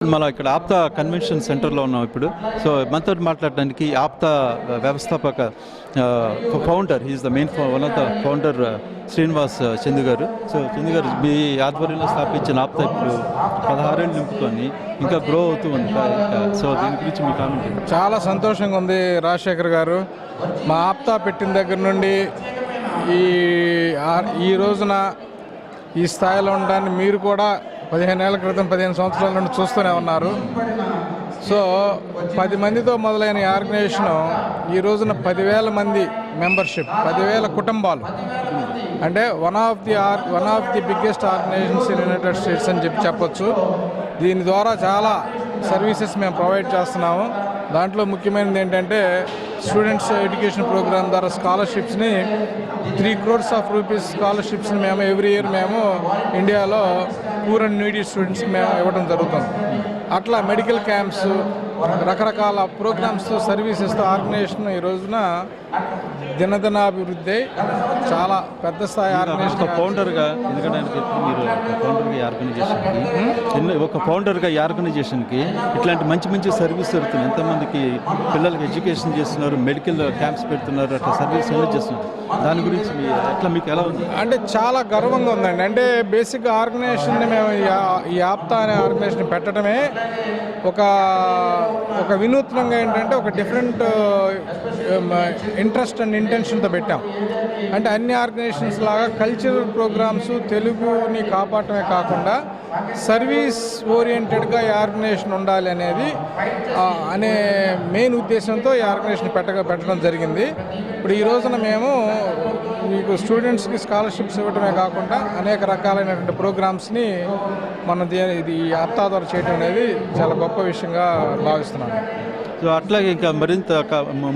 మనం ఇక్కడ ఆప్తా కన్వెన్షన్ సెంటర్లో ఉన్నాం ఇప్పుడు. సో మనతో మాట్లాడడానికి ఆప్తా వ్యవస్థాపక founder, he's the main one of the founder Srinivas Chandu garu. So Chandu గారు, మీ ఆధ్వర్యంలో స్థాపించిన ఆప్తా ఇప్పుడు 16 ఏళ్ళు నింపుకొని ఇంకా గ్రో అవుతూ ఉంది. సో దీని గురించి మీ కామెంట్. చాలా సంతోషంగా ఉంది రాజశేఖర్ గారు. మా ఆప్తా పెట్టిన దగ్గర నుండి ఈ రోజున ఈ స్థాయిలో ఉండడాన్ని మీరు కూడా 15 ఏళ్ల క్రితం 15 సంవత్సరాల నుండి చూస్తూనే ఉన్నారు. సో 10 మందితో మొదలైన ఈ ఆర్గనైజేషను ఈ రోజున 10,000 మంది మెంబర్షిప్, 10,000 కుటుంబాలు, అంటే one of the biggest organizations in United States అని చెప్పొచ్చు. దీని ద్వారా చాలా సర్వీసెస్ మేము ప్రొవైడ్ చేస్తున్నాము. దాంట్లో ముఖ్యమైనది ఏంటంటే స్టూడెంట్స్ ఎడ్యుకేషన్ ప్రోగ్రామ్ ద్వారా స్కాలర్షిప్స్ని 3 crores ఆఫ్ రూపీస్ స్కాలర్షిప్స్ని మేము ఎవ్రీ ఇయర్ మేము ఇండియాలో పూర్ అండ్ నీడీ స్టూడెంట్స్కి మేము ఇవ్వడం జరుగుతుంది. అట్లా మెడికల్ క్యాంప్స్, రకరకాల ప్రోగ్రామ్స్తో సర్వీసెస్తో ఆర్గనైజేషన్ ఈ రోజున దినదినాభివృద్ధి చాలా పెద్ద స్థాయి ఆర్గనైజేషన్. ఫౌండర్గా, ఎందుకంటే మీరు ఒక ఫౌండర్గా ఈ ఆర్గనైజేషన్కి ఇట్లాంటి మంచి సర్వీస్ జరుగుతుంది. ఎంతమందికి పిల్లలకి ఎడ్యుకేషన్ చేస్తున్నారు, మెడికల్ క్యాంప్స్ పెడుతున్నారు, అట్లా సర్వీస్ ఎలా చేస్తున్నారు, దాని గురించి ఎట్లా మీకు ఎలా ఉంది? అంటే చాలా గర్వంగా ఉందండి. అంటే బేసిక్గా ఆర్గనైజేషన్ని మేము ఈ ఆప్తా అనే ఆర్గనైజేషన్ పెట్టడమే ఒక వినూత్నంగా ఏంటంటే ఒక డిఫరెంట్ ఇంట్రెస్ట్ అండ్ ఇంటెన్షన్తో పెట్టాం. అంటే అన్ని ఆర్గనైజేషన్స్ లాగా కల్చరల్ ప్రోగ్రామ్స్, తెలుగుని కాపాడటమే కాకుండా సర్వీస్ ఓరియంటెడ్గా ఈ ఆర్గనైజేషన్ ఉండాలి అనే మెయిన్ ఉద్దేశంతో ఈ ఆర్గనైజేషన్ పెట్టడం జరిగింది. ఇప్పుడు ఈ రోజున మేము మీకు స్టూడెంట్స్కి స్కాలర్షిప్స్ ఇవ్వడమే కాకుండా అనేక రకాలైనటువంటి ప్రోగ్రామ్స్ని మనం ఇది ఆప్తా ద్వారా చేయడం అనేది చాలా గొప్ప విషయంగా భావిస్తున్నాను. సో అట్లాగే ఇంకా మరింత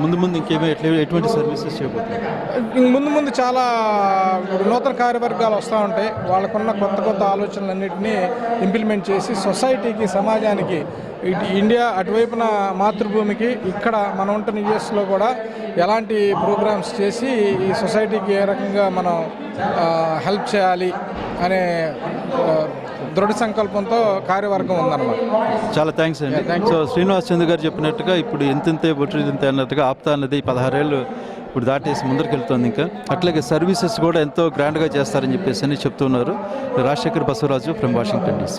ముందు ఎటువంటి సర్వీసెస్ చేయబోతున్నారు? ముందు చాలా నూతన కార్యవర్గాలు వస్తూ ఉంటాయి. వాళ్ళకున్న కొత్త ఆలోచనలన్నింటినీ ఇంప్లిమెంట్ చేసి సొసైటీకి, సమాజానికి, ఇండియా అటువైపున మాతృభూమికి, ఇక్కడ మనం ఉంటున్న యుఎస్లో కూడా ఎలాంటి ప్రోగ్రామ్స్ చేసి ఈ సొసైటీకి ఏ రకంగా మనం హెల్ప్ చేయాలి అనే దృఢ సంకల్పంతో కార్యవర్గం ఉందన్నమాట. చాలా థ్యాంక్స్ అండి. సో శ్రీనివాస్ చంద్ర గారు చెప్పినట్టుగా ఇప్పుడు ఎంతే బొట్టింతే అన్నట్టుగా ఆప్తా అన్నది 16 ఏళ్ళు ఇప్పుడు దాటేసి ముందరికి వెళ్తుంది. ఇంకా అట్లాగే సర్వీసెస్ కూడా ఎంతో గ్రాండ్గా చేస్తారని చెప్పేసి చెప్తున్నారు. Rajasekhar Basavaraju from Washington DC.